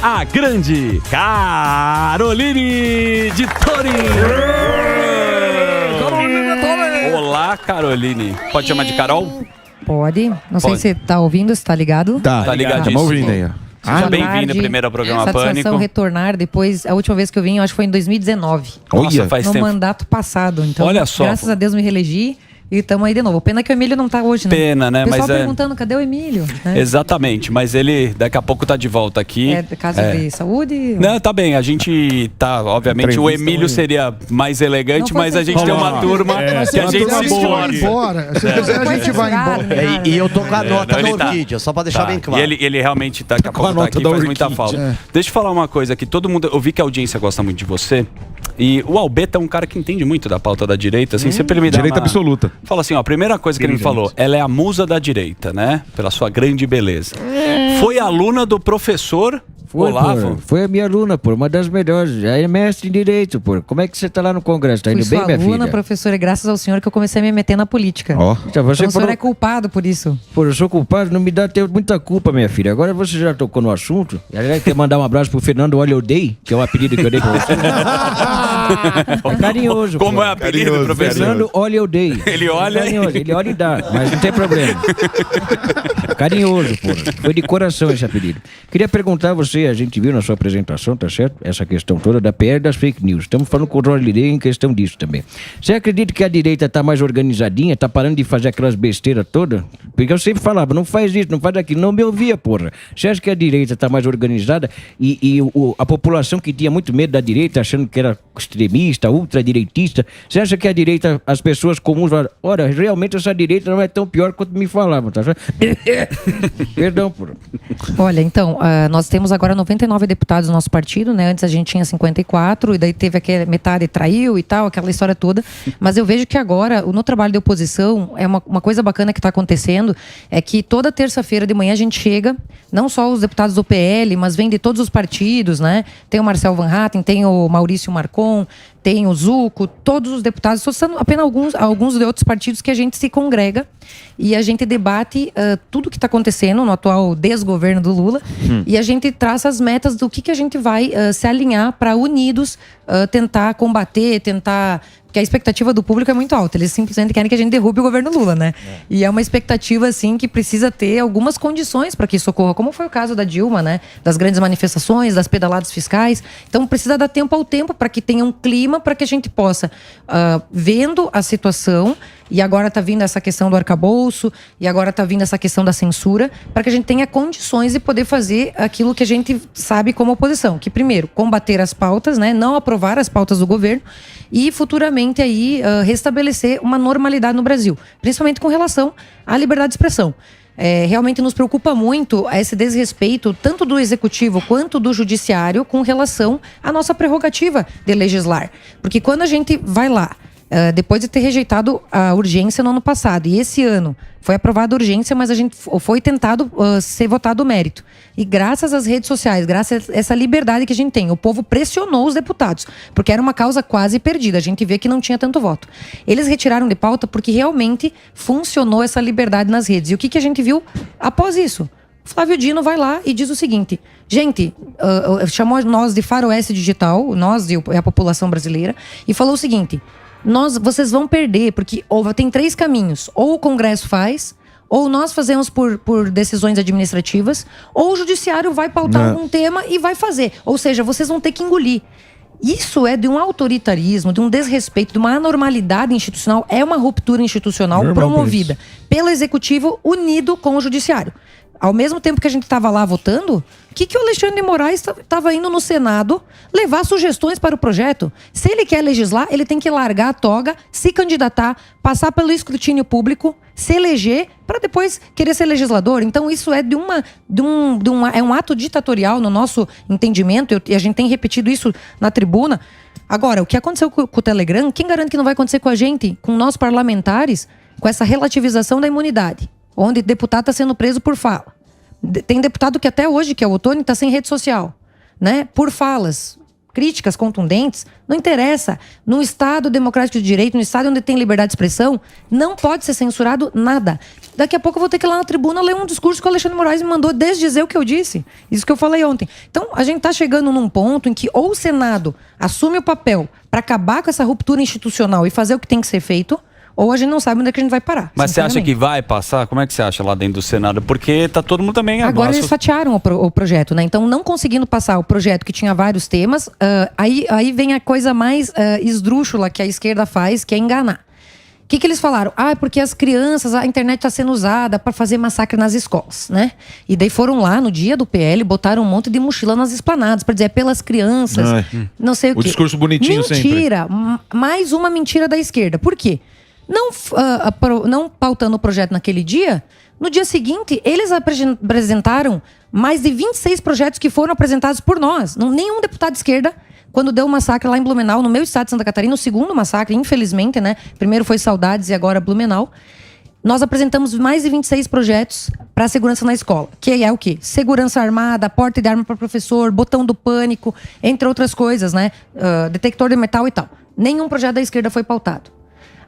a grande Caroline de Tori. Olá, Caroline. Pode chamar de Carol? Pode. Não sei se você tá ouvindo, se tá ligado. Tá ligadíssimo. Estamos ouvindo aí. Seja bem-vindo ao primeiro programa Satisfação Pânico. retornar depois. A última vez que eu vim, eu acho que foi em 2019. Nossa, faz no tempo. mandato passado. Então, Olha só. graças a Deus me reelegi. E estamos aí de novo. Pena que o Emílio não tá hoje, né? Pena, né? O pessoal Mas perguntando, cadê o Emílio? Exatamente, mas ele daqui a pouco tá de volta aqui. Caso de saúde? Não, tá bem. A gente tá, obviamente, o Emílio seria mais elegante, mas a gente tem uma turma que a gente se escolhe. Se quiser, a gente vai embora. E eu tô com a nota da ele tá. Orquídea, só pra deixar bem claro. E ele realmente daqui a pouco tá aqui, faz muita falta. Deixa eu falar uma coisa aqui. Todo mundo, eu vi que a audiência gosta muito de você. E o Albeta é um cara que entende muito da pauta da direita, assim, sempre ele me dá Direita absoluta. Fala assim, ó, a primeira coisa que ele me falou, ela é a musa da direita, né? Pela sua grande beleza. Foi aluna do professor Olavo? Pô, foi a minha aluna, pô, uma das melhores. Aí é mestre em Direito, pô. Como é que você tá lá no Congresso? Tá indo Fui bem, sua minha aluna, filha? professora, graças ao senhor que eu comecei a me meter na política. Ó. Então, você Então o senhor falou... é culpado por isso. Pô, eu sou culpado, não me dá muita culpa, minha filha. Agora você já tocou no assunto. E aliás, quer mandar um abraço pro Fernando Olha Eu Dei, que é o apelido que eu dei pra você. É carinhoso. Como pô. é o apelido, professor? Fernando Olha Eu Dei. Ele olha Ele olha e dá, mas não tem problema. Carinhoso, pô. Foi de coração esse apelido. Queria perguntar a você, a gente viu na sua apresentação, tá certo? Essa questão toda da PR e das fake news. Estamos falando com o Roger Lidei em questão disso também. Você acredita que a direita tá mais organizadinha, tá parando de fazer aquelas besteiras todas? Porque eu sempre falava, não faz isso, não faz aquilo, não me ouvia, porra. Você acha que a direita tá mais organizada e a população que tinha muito medo da direita, achando que era extremista, ultradireitista, você acha que a direita, as pessoas comuns, olha, realmente essa direita não é tão pior quanto me falavam, tá certo? Perdão, porra. Olha, então, nós temos agora 99 deputados no nosso partido, né? Antes a gente tinha 54, e daí teve aquela metade traiu e tal, aquela história toda. Mas eu vejo que agora, no trabalho de oposição, é uma coisa bacana que está acontecendo, é que toda terça-feira de manhã a gente chega, não só os deputados do PL, mas vem de todos os partidos, né? Tem o Marcel Van Hatten, tem o Maurício Marcon, tem o Zucco, todos os deputados, só são apenas alguns de outros partidos que a gente se congrega e a gente debate tudo que está acontecendo no atual desgoverno do Lula e a gente traça as metas do que a gente vai se alinhar para unidos tentar combater, porque a expectativa do público é muito alta. Eles simplesmente querem que a gente derrube o governo Lula, né? E é uma expectativa, assim, que precisa ter algumas condições para que isso ocorra, como foi o caso da Dilma, né? Das grandes manifestações, das pedaladas fiscais. Então, precisa dar tempo ao tempo para que tenha um clima para que a gente possa, vendo a situação, e agora está vindo essa questão do arcabouço, e agora está vindo essa questão da censura, para que a gente tenha condições de poder fazer aquilo que a gente sabe como oposição, que primeiro, combater as pautas, né? Não aprovar as pautas do governo, e futuramente aí restabelecer uma normalidade no Brasil, principalmente com relação à liberdade de expressão. Realmente nos preocupa muito esse desrespeito, tanto do executivo quanto do judiciário, com relação à nossa prerrogativa de legislar. Porque quando a gente vai lá, depois de ter rejeitado a urgência no ano passado, e esse ano foi aprovada a urgência, mas a gente foi tentado ser votado o mérito. E graças às redes sociais, graças a essa liberdade que a gente tem, o povo pressionou os deputados, porque era uma causa quase perdida, a gente vê que não tinha tanto voto. Eles retiraram de pauta porque realmente funcionou essa liberdade nas redes. E o que a gente viu após isso? Flávio Dino vai lá e diz o seguinte: gente, chamou nós de faroeste digital, nós e a população brasileira, e falou o seguinte: vocês vão perder, porque tem 3 caminhos. Ou o Congresso faz, ou nós fazemos por decisões administrativas, ou o Judiciário vai pautar algum tema e vai fazer. Ou seja, vocês vão ter que engolir. Isso é de um autoritarismo, de um desrespeito, de uma anormalidade institucional. É uma ruptura institucional promovida pelo Executivo unido com o Judiciário. Ao mesmo tempo que a gente estava lá votando, o que o Alexandre de Moraes estava indo no Senado levar sugestões para o projeto? Se ele quer legislar, ele tem que largar a toga, se candidatar, passar pelo escrutínio público, se eleger, para depois querer ser legislador. Então isso é é um ato ditatorial no nosso entendimento, e a gente tem repetido isso na tribuna. Agora, o que aconteceu com o Telegram, quem garante que não vai acontecer com a gente, com nós parlamentares, com essa relativização da imunidade? Onde deputado está sendo preso por fala. Tem deputado que até hoje, que é o Ottoni, está sem rede social, né? Por falas. críticas contundentes, não interessa. No Estado democrático de direito, no Estado onde tem liberdade de expressão, não pode ser censurado nada. Daqui a pouco eu vou ter que ir lá na tribuna ler um discurso que o Alexandre Moraes me mandou desdizer o que eu disse. Isso que eu falei ontem. Então, a gente está chegando num ponto em que ou o Senado assume o papel para acabar com essa ruptura institucional e fazer o que tem que ser feito, ou a gente não sabe onde é que a gente vai parar. Mas você acha que vai passar? Como é que você acha lá dentro do Senado? Porque tá todo mundo também... Agora eles fatiaram o projeto, né? Então, não conseguindo passar o projeto que tinha vários temas, aí vem a coisa mais esdrúxula que a esquerda faz, que é enganar. O que eles falaram? Porque as crianças, a internet está sendo usada para fazer massacre nas escolas, né? E daí foram lá no dia do PL, botaram um monte de mochila nas esplanadas para dizer pelas crianças, não sei o quê. O discurso bonitinho mentira, sempre. Mais uma mentira da esquerda. Por quê? Não pautando o projeto naquele dia, no dia seguinte, eles apresentaram mais de 26 projetos que foram apresentados por nós. Nenhum deputado de esquerda, quando deu o massacre lá em Blumenau, no meu estado de Santa Catarina, o segundo massacre, infelizmente, né? Primeiro foi Saudades e agora Blumenau. Nós apresentamos mais de 26 projetos para a segurança na escola. Que é o quê? Segurança armada, porte de arma para professor, botão do pânico, entre outras coisas, né? Detector de metal e tal. Nenhum projeto da esquerda foi pautado.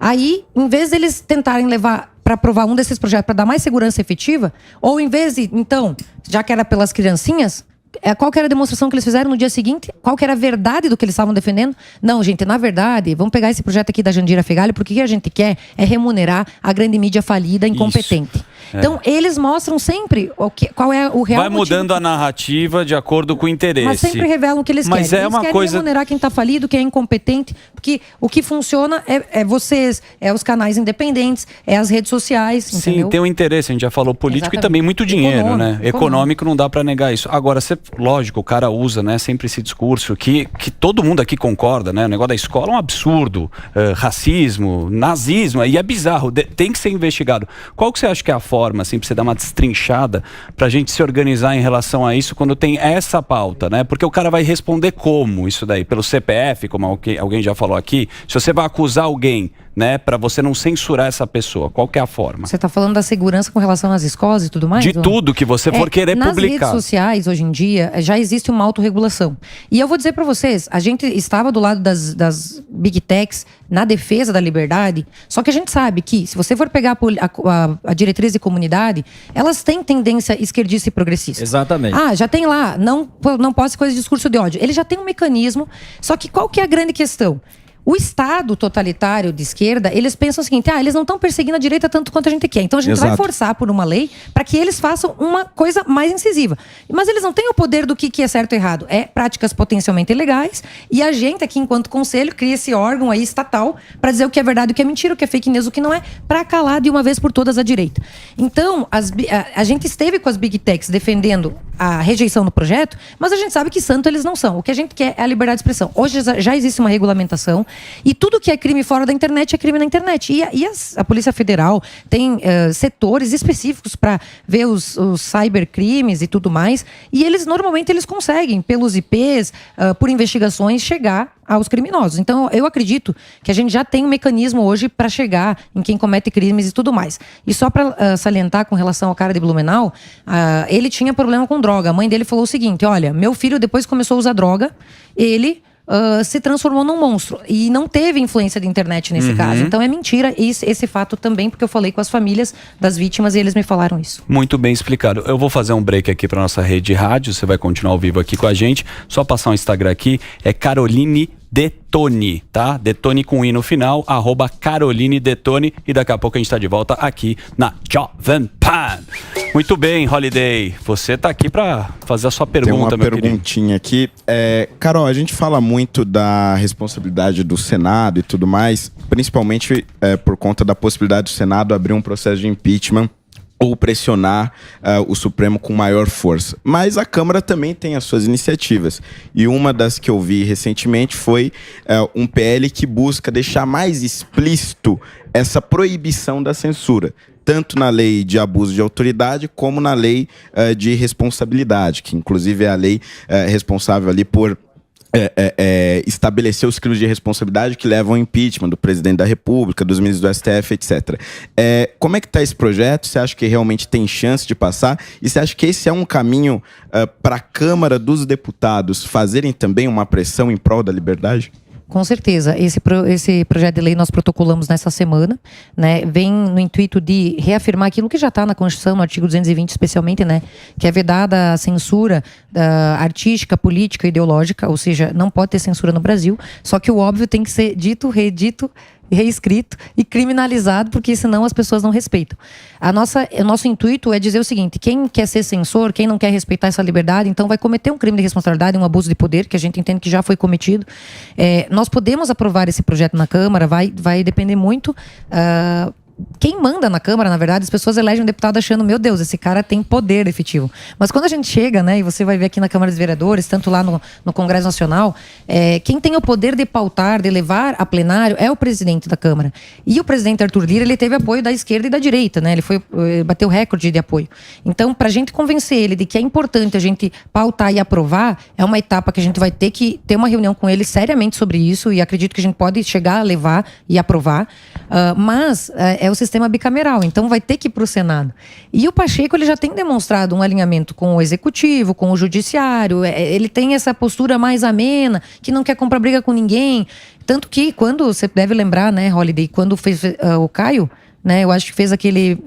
Aí, em vez deles tentarem levar para aprovar um desses projetos para dar mais segurança efetiva, ou em vez de, então, já que era pelas criancinhas, qual que era a demonstração que eles fizeram no dia seguinte? Qual que era a verdade do que eles estavam defendendo? Não, gente, na verdade, vamos pegar esse projeto aqui da Jandira Fegali, porque o que a gente quer é remunerar a grande mídia falida, incompetente. Então, eles mostram sempre qual é o real Vai mudando motivo. a narrativa de acordo com o interesse. Mas sempre revelam o que eles querem. Mas é uma querem coisa... remunerar quem está falido, quem é incompetente, porque o que funciona é vocês, é os canais independentes, é as redes sociais, Sim, entendeu? tem um interesse, a gente já falou político. Exatamente. E também muito dinheiro, né? Econômico. Econômico não dá para negar isso. Agora, lógico, o cara usa, né, sempre esse discurso que todo mundo aqui concorda, né? O negócio da escola é um absurdo, racismo, nazismo, e é bizarro, tem que ser investigado. Qual que você acha que é a forma, assim, pra você dar uma destrinchada pra gente se organizar em relação a isso quando tem essa pauta, né? Porque o cara vai responder como isso daí? Pelo CPF, como alguém já falou aqui? Se você vai acusar alguém, né, para você não censurar essa pessoa, qual que é a forma? Você está falando da segurança com relação às escolas e tudo mais? De tudo que você for querer publicar. Nas redes sociais, hoje em dia, já existe uma autorregulação. E eu vou dizer para vocês, a gente estava do lado das Big Techs na defesa da liberdade, só que a gente sabe que, se você for pegar a diretriz de comunidade, elas têm tendência esquerdista e progressista. Exatamente. Já tem lá, não pode ser coisa de discurso de ódio. Ele já tem um mecanismo, só que qual que é a grande questão? O Estado totalitário de esquerda, eles pensam o seguinte, eles não estão perseguindo a direita tanto quanto a gente quer. Então a gente vai forçar por uma lei para que eles façam uma coisa mais incisiva. Mas eles não têm o poder do que é certo e errado. É práticas potencialmente ilegais. E a gente aqui, enquanto conselho, cria esse órgão aí estatal para dizer o que é verdade, o que é mentira, o que é fake news, o que não é, para calar de uma vez por todas a direita. Então, a gente esteve com as Big Techs defendendo a rejeição do projeto, mas a gente sabe que santo eles não são. O que a gente quer é a liberdade de expressão. Hoje já existe uma regulamentação e tudo que é crime fora da internet é crime na internet. E a Polícia Federal tem setores específicos para ver os cybercrimes e tudo mais. E normalmente eles conseguem, pelos IPs, por investigações, chegar aos criminosos. Então, eu acredito que a gente já tem um mecanismo hoje para chegar em quem comete crimes e tudo mais. E só para salientar com relação ao cara de Blumenau, ele tinha problema com droga. A mãe dele falou o seguinte, olha, meu filho depois começou a usar droga, ele se transformou num monstro. E não teve influência de internet nesse caso. Então é mentira esse fato também, porque eu falei com as famílias das vítimas e eles me falaram isso. Muito bem explicado. Eu vou fazer um break aqui para nossa rede de rádio, você vai continuar ao vivo aqui com a gente. Só passar um Instagram aqui, é Caroline Detone, tá? Detone com I no final, @Caroline Detone, e daqui a pouco a gente tá de volta aqui na Jovem Pan. Muito bem, Holiday, você tá aqui para fazer a sua pergunta, meu querido. Tem uma perguntinha aqui. Carol, a gente fala muito da responsabilidade do Senado e tudo mais, principalmente por conta da possibilidade do Senado abrir um processo de impeachment ou pressionar o Supremo com maior força. Mas a Câmara também tem as suas iniciativas. E uma das que eu vi recentemente foi um PL que busca deixar mais explícito essa proibição da censura, tanto na lei de abuso de autoridade como na lei de responsabilidade, que inclusive é a lei responsável ali por estabelecer os crimes de responsabilidade que levam ao impeachment do presidente da República, dos ministros do STF, etc. Como é que está esse projeto? Você acha que realmente tem chance de passar? E você acha que esse é um caminho para a Câmara dos Deputados fazerem também uma pressão em prol da liberdade? Com certeza. Esse projeto de lei nós protocolamos nessa semana, né? Vem no intuito de reafirmar aquilo que já está na Constituição, no artigo 220 especialmente, né? Que é vedada a censura artística, política, ideológica, ou seja, não pode ter censura no Brasil, só que o óbvio tem que ser dito, redito, reescrito e criminalizado, porque senão as pessoas não respeitam. O nosso intuito é dizer o seguinte: quem quer ser censor, quem não quer respeitar essa liberdade, então vai cometer um crime de responsabilidade, um abuso de poder, que a gente entende que já foi cometido. Nós podemos aprovar esse projeto na Câmara, vai depender muito. Quem manda na Câmara, na verdade, as pessoas elegem um deputado achando, meu Deus, esse cara tem poder efetivo. Mas quando a gente chega, né, e você vai ver aqui na Câmara dos Vereadores, tanto lá no Congresso Nacional, quem tem o poder de pautar, de levar a plenário, é o presidente da Câmara. E o presidente Arthur Lira, ele teve apoio da esquerda e da direita, né? Ele bateu recorde de apoio. Então, pra gente convencer ele de que é importante a gente pautar e aprovar, é uma etapa que a gente vai ter que ter uma reunião com ele seriamente sobre isso, e acredito que a gente pode chegar a levar e aprovar. Mas é o sistema bicameral, então vai ter que ir para o Senado. E o Pacheco, ele já tem demonstrado um alinhamento com o Executivo, com o Judiciário, ele tem essa postura mais amena, que não quer comprar briga com ninguém. Tanto que, quando, você deve lembrar, né, Holiday, quando fez o Caio, né, eu acho que fez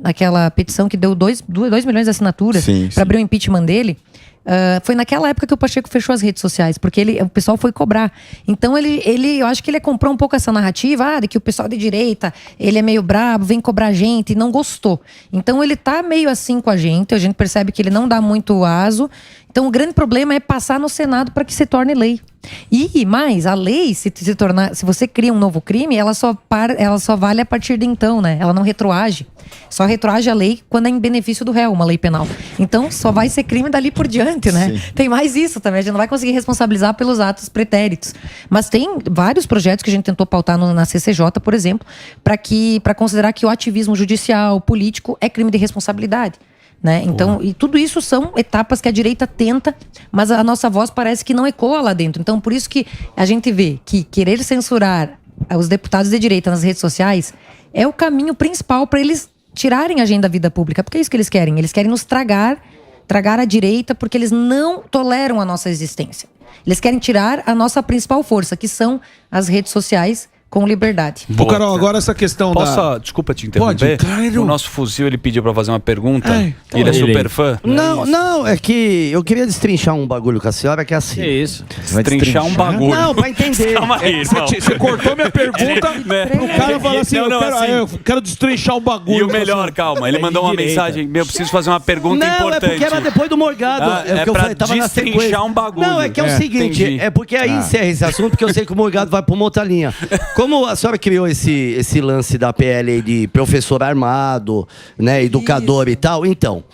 aquela petição que deu 2 milhões de assinaturas para abrir o impeachment dele. Foi naquela época que o Pacheco fechou as redes sociais, porque o pessoal foi cobrar. Então eu acho que ele comprou um pouco essa narrativa, de que o pessoal de direita, ele é meio brabo, vem cobrar a gente, e não gostou. Então ele tá meio assim com a gente percebe que ele não dá muito aso. Então o grande problema é passar no Senado para que se torne lei. E mais, a lei, se você cria um novo crime, ela só vale a partir de então, né? Ela não retroage. Só retroage a lei quando é em benefício do réu, uma lei penal. Então só vai ser crime dali por diante, né? Sim. Tem mais isso também, a gente não vai conseguir responsabilizar pelos atos pretéritos. Mas tem vários projetos que a gente tentou pautar na CCJ, por exemplo, para considerar que o ativismo judicial, político, é crime de responsabilidade. Né? Então, e tudo isso são etapas que a direita tenta, mas a nossa voz parece que não ecoa lá dentro. Então, por isso que a gente vê que querer censurar os deputados de direita nas redes sociais é o caminho principal para eles tirarem a agenda da vida pública, porque é isso que eles querem. Eles querem nos tragar a direita, porque eles não toleram a nossa existência. Eles querem tirar a nossa principal força, que são as redes sociais, com liberdade. Ô, Carol, agora essa questão Desculpa te interromper. Pode, claro. O nosso fuzil, ele pediu pra fazer uma pergunta. Ele é super fã. Não, é que eu queria destrinchar um bagulho com a senhora, que é assim. Que isso? Destrinchar um bagulho. Não, pra entender. Calma aí, irmão. Você cortou minha pergunta pro cara falar assim, eu quero destrinchar um bagulho. E o melhor, calma, ele mandou uma mensagem, eu preciso fazer uma pergunta importante. Não, é porque era depois do Morgado. É pra destrinchar um bagulho. Não, é que é o seguinte, entendi. É porque aí encerra esse assunto, porque eu sei que o Morgado vai pra uma outra linha. Como a senhora criou esse lance da PL de professor armado, né, educador e tal, então,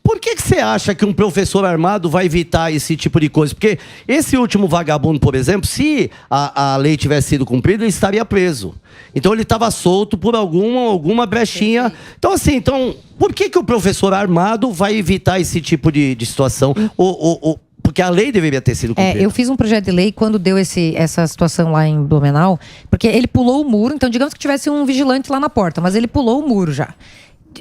por que você acha que um professor armado vai evitar esse tipo de coisa? Porque esse último vagabundo, por exemplo, se a lei tivesse sido cumprida, ele estaria preso. Então ele estava solto por alguma brechinha. Então assim, por que o professor armado vai evitar esse tipo de situação? Porque a lei deveria ter sido cumprida. Eu fiz um projeto de lei quando deu essa situação lá em Blumenau, porque ele pulou o muro, então digamos que tivesse um vigilante lá na porta, mas ele pulou o muro já.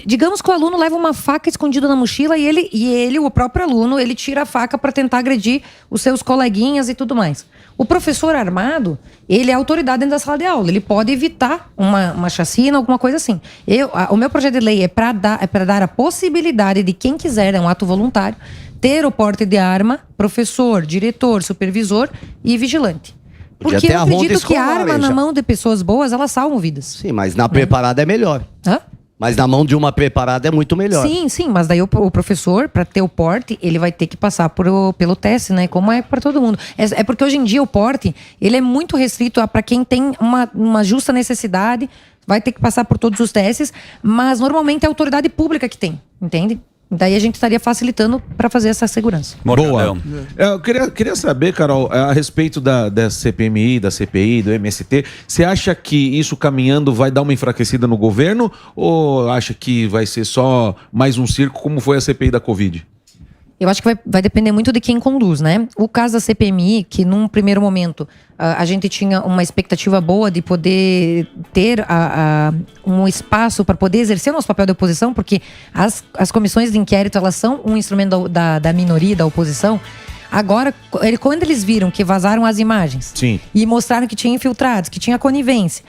Digamos que o aluno leva uma faca escondida na mochila e ele, o próprio aluno, ele tira a faca para tentar agredir os seus coleguinhas e tudo mais. O professor armado, ele é autoridade dentro da sala de aula, ele pode evitar uma chacina, alguma coisa assim. O meu projeto de lei é para dar a possibilidade de quem quiser, é um ato voluntário, ter o porte de arma, professor, diretor, supervisor e vigilante. Porque eu acredito que a arma na mão de pessoas boas, elas salvam vidas. Sim, mas na preparada é melhor. Hã? Mas na mão de uma preparada é muito melhor. Sim, mas daí o professor, para ter o porte, ele vai ter que passar pelo teste, né? Como é para todo mundo. É porque hoje em dia o porte, ele é muito restrito para quem tem uma justa necessidade, vai ter que passar por todos os testes, mas normalmente é a autoridade pública que tem, entende? Daí a gente estaria facilitando para fazer essa segurança. Boa. Eu queria saber, Carol, a respeito da CPMI, da CPI, do MST, você acha que isso caminhando vai dar uma enfraquecida no governo ou acha que vai ser só mais um circo como foi a CPI da Covid? Eu acho que vai depender muito de quem conduz, né? O caso da CPMI, que num primeiro momento a gente tinha uma expectativa boa de poder ter um espaço para poder exercer o nosso papel de oposição, porque as comissões de inquérito, elas são um instrumento da minoria, da oposição. Agora, quando eles viram que vazaram as imagens e mostraram que tinha infiltrados, que tinha conivência,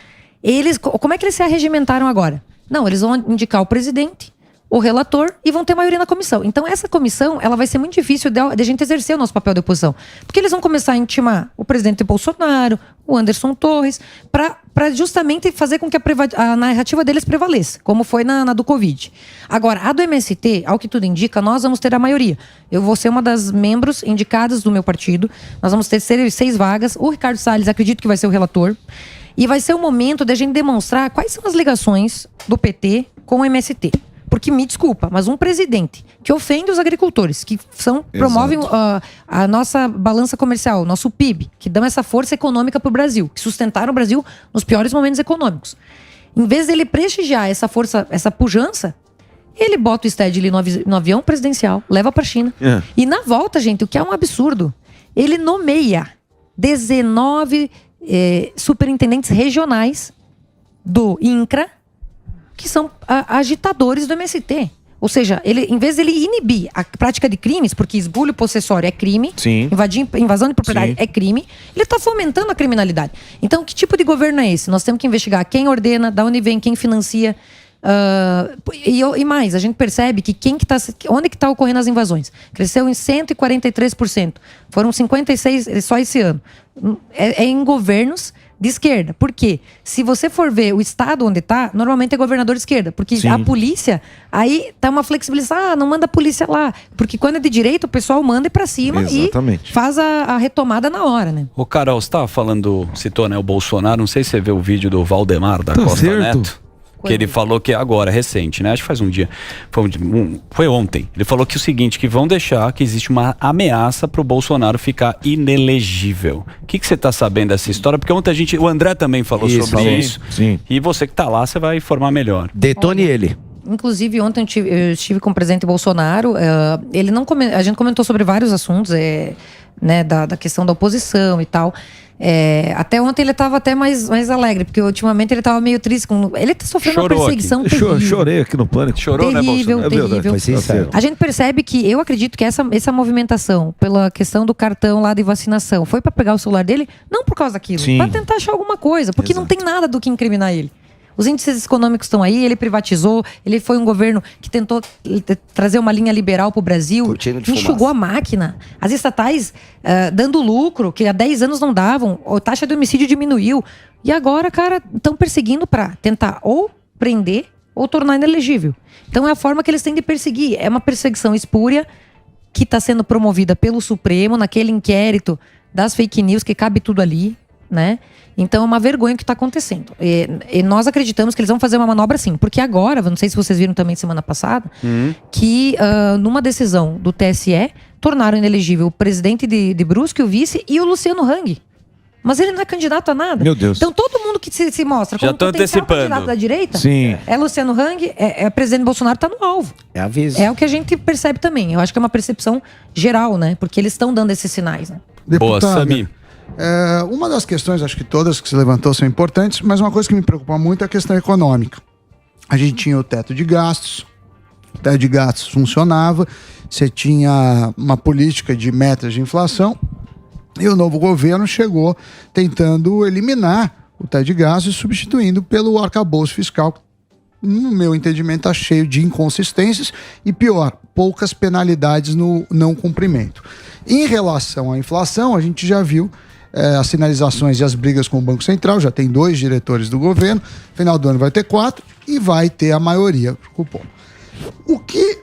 como é que eles se arregimentaram agora? Não, eles vão indicar o presidente, o relator e vão ter maioria na comissão. Então essa comissão, ela vai ser muito difícil de a gente exercer o nosso papel de oposição. Porque eles vão começar a intimar o presidente Bolsonaro, o Anderson Torres, para justamente fazer com que a narrativa deles prevaleça, como foi na do Covid. Agora, a do MST, ao que tudo indica, nós vamos ter a maioria. Eu vou ser uma das membros indicadas do meu partido. Nós vamos ter 6 vagas. O Ricardo Salles, acredito que vai ser o relator. E vai ser o momento de a gente demonstrar quais são as ligações do PT com o MST. Porque, me desculpa, mas um presidente que ofende os agricultores, que promovem a nossa balança comercial, nosso PIB, que dão essa força econômica para o Brasil, que sustentaram o Brasil nos piores momentos econômicos. Em vez dele prestigiar essa força, essa pujança, ele bota o Stedley no avião presidencial, leva para a China. E na volta, gente, o que é um absurdo, ele nomeia 19 superintendentes regionais do INCRA, que são agitadores do MST. Ou seja, em vez dele inibir a prática de crimes, porque esbulho possessório é crime, invasão de propriedade é crime, ele está fomentando a criminalidade. Então, que tipo de governo é esse? Nós temos que investigar quem ordena, da onde vem, quem financia. E mais, a gente percebe que onde que está ocorrendo as invasões? Cresceu em 143%. Foram 56% só esse ano. É em governos de esquerda. Por quê? Se você for ver o estado onde está, normalmente é governador de esquerda. Porque a polícia, aí tá uma flexibilização. Não manda a polícia lá. Porque quando é de direita, o pessoal manda ir pra cima e faz a retomada na hora, né? Ô, Carol, você tava citou, né, o Bolsonaro. Não sei se você viu o vídeo do Valdemar da Costa Neto. Que ele falou que agora, recente, né? Acho que faz um dia. Foi ontem. Ele falou que o seguinte, que vão deixar que existe uma ameaça pro Bolsonaro ficar inelegível. O que você está sabendo dessa história? Porque ontem o André também falou sobre isso. Sim. E você que tá lá, você vai informar melhor. Detone ele. Inclusive, ontem eu estive com o presidente Bolsonaro. A gente comentou sobre vários assuntos, né, da questão da oposição e tal. Até ontem ele estava até mais alegre, porque ultimamente ele estava meio triste. Ele está sofrendo uma perseguição terrível. Chorei aqui no Pânico. Chorou, terrível, né, Bolsonaro? Terrível. Foi sincero. A gente percebe que, eu acredito que essa movimentação pela questão do cartão lá de vacinação foi para pegar o celular dele, não por causa daquilo, para tentar achar alguma coisa, porque não tem nada do que incriminar ele. Os índices econômicos estão aí, ele privatizou, ele foi um governo que tentou trazer uma linha liberal para o Brasil, enxugou a máquina. As estatais dando lucro, que há 10 anos não davam, a taxa de homicídio diminuiu. E agora, cara, estão perseguindo para tentar ou prender ou tornar inelegível. Então é a forma que eles têm de perseguir. É uma perseguição espúria que está sendo promovida pelo Supremo, naquele inquérito das fake news, que cabe tudo ali, né? Então é uma vergonha o que está acontecendo. E nós acreditamos que eles vão fazer uma manobra sim. Porque agora, não sei se vocês viram também semana passada, que numa decisão do TSE, tornaram inelegível o presidente de Brusque, o vice e o Luciano Hang. Mas ele não é candidato a nada. Meu Deus. Então todo mundo que se mostra como potencial candidato da direita é Luciano Hang, presidente Bolsonaro, está no alvo. É aviso. É o que a gente percebe também. Eu acho que é uma percepção geral, né? Porque eles estão dando esses sinais, né? Boa, Sami. Uma das questões, acho que todas que se levantou são importantes, mas uma coisa que me preocupa muito é a questão econômica. A gente tinha o teto de gastos funcionava, você tinha uma política de metas de inflação, e o novo governo chegou tentando eliminar o teto de gastos e substituindo pelo arcabouço fiscal. No meu entendimento, está cheio de inconsistências e, pior, poucas penalidades no não cumprimento. Em relação à inflação, a gente já viu as sinalizações e as brigas com o Banco Central, já tem 2 diretores do governo, final do ano vai ter 4 e vai ter a maioria pro cupom. O que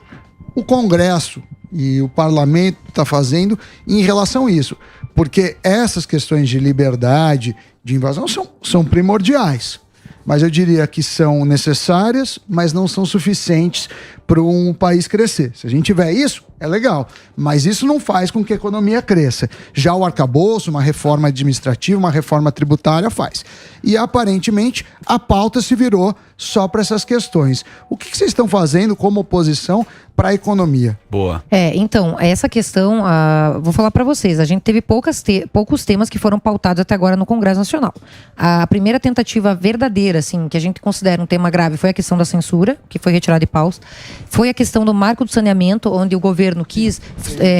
o Congresso e o Parlamento está fazendo em relação a isso? Porque essas questões de liberdade, de invasão, são primordiais. Mas eu diria que são necessárias, mas não são suficientes para um país crescer. Se a gente tiver isso, é legal. Mas isso não faz com que a economia cresça. Já o arcabouço, uma reforma administrativa, uma reforma tributária faz. E aparentemente a pauta se virou só para essas questões. O que vocês estão fazendo como oposição para a economia. Boa. Então, essa questão, vou falar para vocês, a gente teve poucos temas que foram pautados até agora no Congresso Nacional. A primeira tentativa verdadeira, assim, que a gente considera um tema grave foi a questão da censura, que foi retirada de paus. Foi a questão do marco do saneamento, onde o governo quis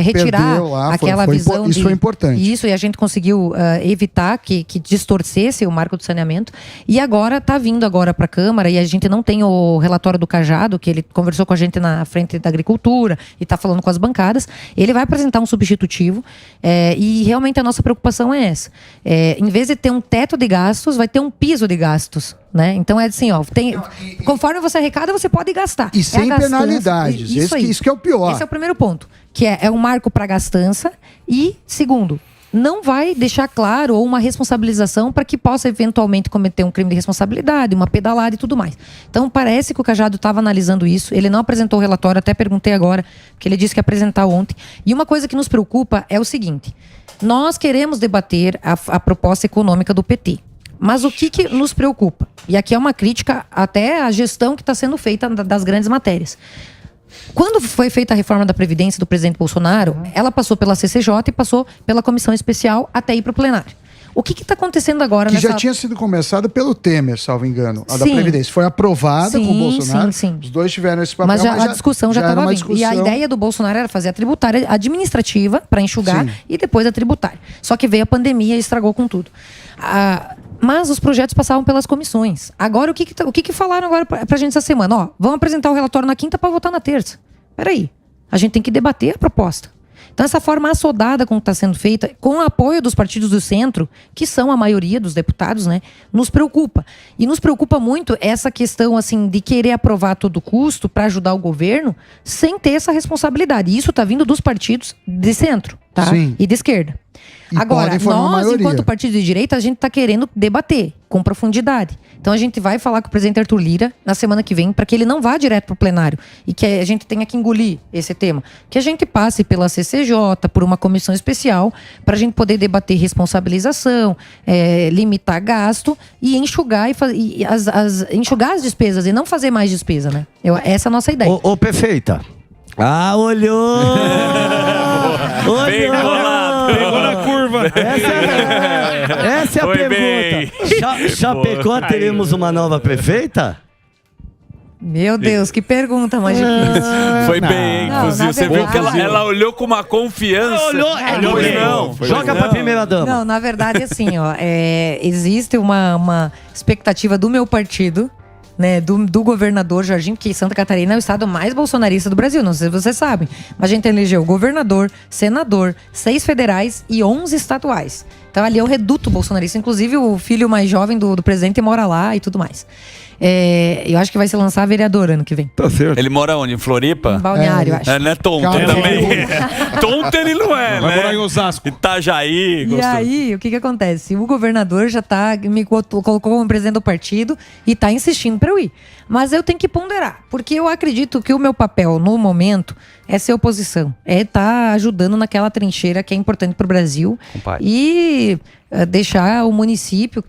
retirar aquela visão. Isso foi importante. Isso, e a gente conseguiu evitar que distorcesse o marco do saneamento. E agora, está vindo agora para a Câmara, e a gente não tem o relatório do Cajado, que ele conversou com a gente na frente da Agricultura e está falando com as bancadas. Ele vai apresentar um substitutivo e realmente a nossa preocupação é essa. Em vez de ter um teto de gastos, vai ter um piso de gastos. Né? Então é assim, conforme você arrecada, você pode gastar. E sem penalidades. Isso que é o pior. Esse é o primeiro ponto, que é um marco para gastança. E, segundo, não vai deixar claro ou uma responsabilização para que possa eventualmente cometer um crime de responsabilidade, uma pedalada e tudo mais. Então parece que o Cajado estava analisando isso, ele não apresentou o relatório, até perguntei agora, porque ele disse que ia apresentar ontem. E uma coisa que nos preocupa é o seguinte, nós queremos debater a proposta econômica do PT. Mas o que nos preocupa? E aqui é uma crítica até à gestão que está sendo feita das grandes matérias. Quando foi feita a reforma da Previdência do presidente Bolsonaro, ela passou pela CCJ e passou pela comissão especial até ir para o plenário. O que está acontecendo agora que já tinha sido começada pelo Temer, salvo engano, a da Sim. Previdência. Foi aprovada com o Bolsonaro, sim. Os dois tiveram esse papel, mas a discussão já estava vindo. Discussão... E a ideia do Bolsonaro era fazer a tributária administrativa para enxugar e depois a tributária. Só que veio a pandemia e estragou com tudo. Mas os projetos passavam pelas comissões. Agora, o que falaram agora pra gente essa semana? Vamos apresentar o relatório na quinta para votar na terça. Peraí, a gente tem que debater a proposta. Então, essa forma assodada como está sendo feita, com o apoio dos partidos do centro, que são a maioria dos deputados, né, nos preocupa. E nos preocupa muito essa questão assim, de querer aprovar a todo custo para ajudar o governo, sem ter essa responsabilidade. E isso está vindo dos partidos de centro, tá? E de esquerda. E agora, nós, enquanto partido de direita, a gente está querendo debater com profundidade. Então a gente vai falar com o presidente Arthur Lira na semana que vem, para que ele não vá direto para o plenário e que a gente tenha que engolir esse tema. Que a gente passe pela CCJ, por uma comissão especial, para a gente poder debater responsabilização, limitar gasto e enxugar, enxugar as despesas e não fazer mais despesa, né? Essa é a nossa ideia. Ô, prefeita. Olhou! Pegou na curva. Essa é a pergunta. Chapecó, teremos uma nova prefeita? Meu Deus, que pergunta mais difícil. Foi bem, inclusive. Você viu que ela olhou com uma confiança. Olhou bem. Joga pra primeira dama. Não, na verdade, assim, existe uma expectativa do meu partido, né, do governador Jorginho, que Santa Catarina é o estado mais bolsonarista do Brasil, não sei se vocês sabem, mas a gente elegeu governador, senador, 6 federais e 11 estaduais. Então ali é o reduto bolsonarista, inclusive o filho mais jovem do presidente mora lá e tudo mais. Eu acho que vai se lançar vereador ano que vem. Tá certo. Ele mora onde? Em Floripa? Em Balneário, acho. Não é tonto também. Tonto ele não é, vai né? morar em Osasco. Itajaí. E aí, o que acontece? O governador já me colocou como presidente do partido e tá insistindo para eu ir. Mas eu tenho que ponderar, porque eu acredito que o meu papel no momento é ser oposição. É estar ajudando naquela trincheira que é importante para o Brasil. E deixar o município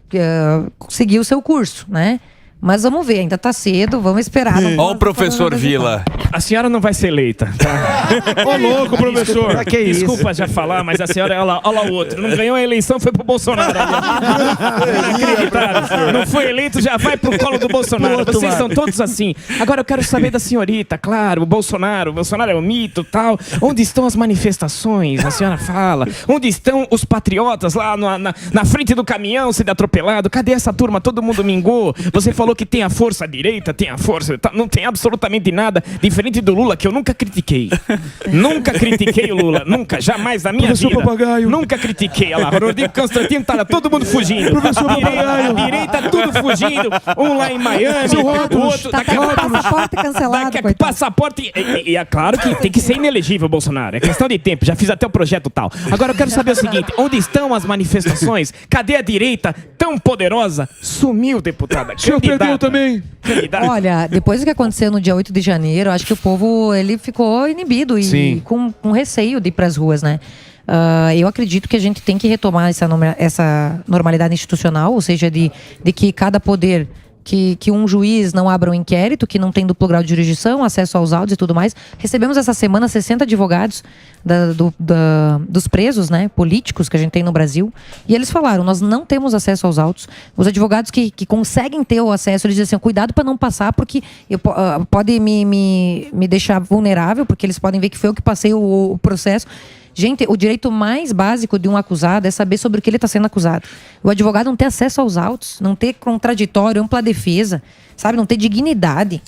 seguir o seu curso, né? Mas vamos ver, ainda tá cedo, vamos esperar. Olha o professor Vila. A senhora não vai ser eleita. Tá? Ô, louco, professor. Desculpa já falar, mas a senhora, olha lá o outro. Não ganhou a eleição, foi pro Bolsonaro. Inacreditável. Não foi eleito, já vai pro colo do Bolsonaro. Vocês são todos assim. Agora eu quero saber da senhorita, claro, o Bolsonaro é um mito e tal. Onde estão as manifestações? A senhora fala. Onde estão os patriotas lá na frente do caminhão sendo atropelado? Cadê essa turma? Todo mundo mingou. Você falou que tem a força direita, tem a força... Não tem absolutamente nada diferente do Lula, que eu nunca critiquei. Nunca critiquei o Lula. Nunca, jamais na minha vida. Papagaio. Nunca critiquei. Olha lá, Rodrigo Constantino, tá todo mundo fugindo. Professor direita, tudo fugindo. Um lá em Miami, o outro... Tá até com o passaporte cancelado, coitado. Passaporte... E é claro que tem que ser inelegível, Bolsonaro. É questão de tempo. Já fiz até o projeto tal. Agora eu quero saber o seguinte. Onde estão as manifestações? Cadê a direita tão poderosa? Sumiu, deputada. O senhor perdeu também. Olha, depois do que aconteceu no dia 8 de janeiro, acho que o povo ele ficou inibido e com receio de ir para as ruas, né? Eu acredito que a gente tem que retomar essa normalidade institucional, ou seja, de que cada poder que um juiz não abra um inquérito, que não tem duplo grau de jurisdição, acesso aos autos e tudo mais. Recebemos essa semana 60 advogados dos presos, né, políticos que a gente tem no Brasil. E eles falaram, nós não temos acesso aos autos. Os advogados que conseguem ter o acesso, eles dizem assim, cuidado para não passar, porque pode me deixar vulnerável, porque eles podem ver que foi eu que passei o processo. Gente, o direito mais básico de um acusado é saber sobre o que ele está sendo acusado. O advogado não ter acesso aos autos, não ter contraditório, ampla defesa, sabe? Não ter dignidade.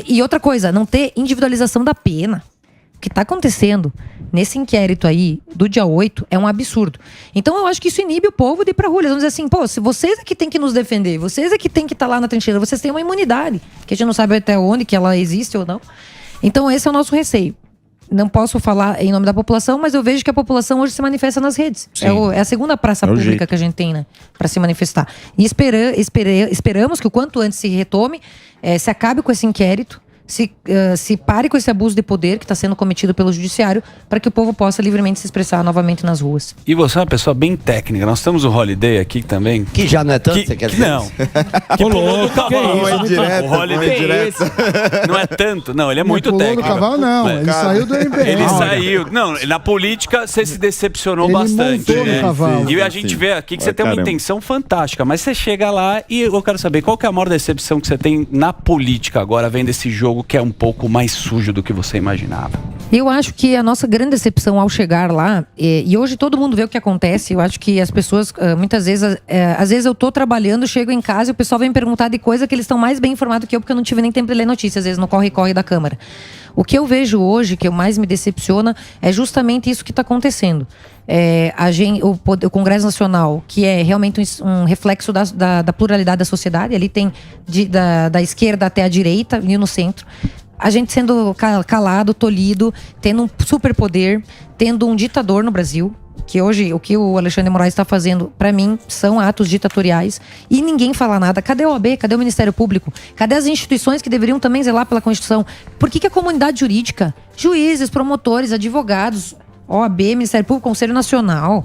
E outra coisa, não ter individualização da pena. O que está acontecendo nesse inquérito aí, do dia 8, é um absurdo. Então eu acho que isso inibe o povo de ir pra rua. Eles vão dizer assim, pô, se vocês é que tem que nos defender, vocês é que tem que estar lá na trincheira, vocês têm uma imunidade, que a gente não sabe até onde que ela existe ou não. Então esse é o nosso receio. Não posso falar em nome da população, mas eu vejo que a população hoje se manifesta nas redes. É a segunda praça pública que a gente tem, né, para se manifestar. E esperamos que o quanto antes se retome, se acabe com esse inquérito, se pare com esse abuso de poder que está sendo cometido pelo judiciário, para que o povo possa livremente se expressar novamente nas ruas. E você é uma pessoa bem técnica. Nós temos o Holiday aqui também. Que já não é tanto, você quer dizer? Não. Que pulou do cavalo. O Holiday não é tanto. Não, ele é muito técnico. Do cavalo, não. Ele saiu do MBL. Ele saiu. Não, na política você se decepcionou bastante. Né? Cavalo. E a gente vê aqui que você tem uma intenção fantástica, mas você chega lá e eu quero saber qual que é a maior decepção que você tem na política agora, vendo esse jogo que é um pouco mais sujo do que você imaginava. Eu acho que a nossa grande decepção ao chegar lá, e hoje todo mundo vê o que acontece, eu acho que as pessoas, muitas vezes, às vezes eu tô trabalhando, chego em casa e o pessoal vem me perguntar de coisa que eles estão mais bem informados que eu, porque eu não tive nem tempo de ler notícias, às vezes no corre-corre da Câmara. O que eu vejo hoje, que mais me decepciona, é justamente isso que está acontecendo. O Congresso Nacional, que é realmente um reflexo da pluralidade da sociedade, ali tem da esquerda até a direita e no centro. A gente sendo calado, tolhido, tendo um superpoder, tendo um ditador no Brasil, que hoje o que o Alexandre de Moraes está fazendo, para mim, são atos ditatoriais, e ninguém fala nada. Cadê a OAB? Cadê o Ministério Público? Cadê as instituições que deveriam também zelar pela Constituição? Por que a comunidade jurídica, juízes, promotores, advogados, OAB, Ministério Público, Conselho Nacional,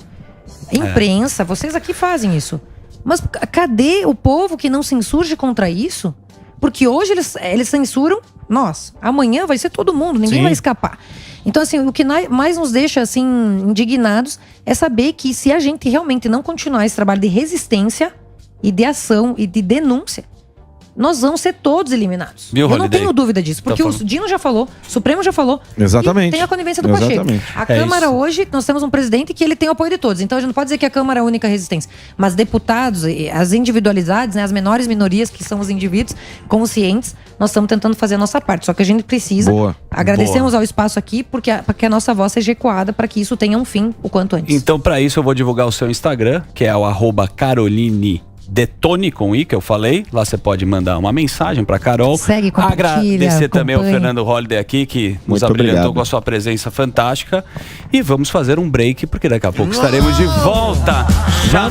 imprensa, vocês aqui fazem isso. Mas cadê o povo que não se insurge contra isso? Porque hoje eles censuram nós. Amanhã vai ser todo mundo, ninguém vai escapar. Então, assim, o que mais nos deixa, assim, indignados é saber que se a gente realmente não continuar esse trabalho de resistência e de ação e de denúncia, nós vamos ser todos eliminados. Viu, eu não tenho dúvida disso, porque o Dino já falou, o Supremo já falou. Exatamente. E tem a conivência do Pacheco. A Câmara hoje, nós temos um presidente que ele tem o apoio de todos. Então a gente não pode dizer que a Câmara é a única resistência. Mas deputados, as individualidades, né, as menores minorias, que são os indivíduos conscientes, nós estamos tentando fazer a nossa parte. Só que a gente precisa. Agradecemos ao espaço aqui, para que a nossa voz seja ecoada, para que isso tenha um fim o quanto antes. Então, para isso, eu vou divulgar o seu Instagram, que é o @Caroline Detone com I, que eu falei. Lá você pode mandar uma mensagem para Carol. Segue, compartilha, agradecer também ao acompanha. Fernando Holiday aqui, que nos abrilhantou com a sua presença fantástica. E vamos fazer um break, porque daqui a pouco estaremos de volta. Já.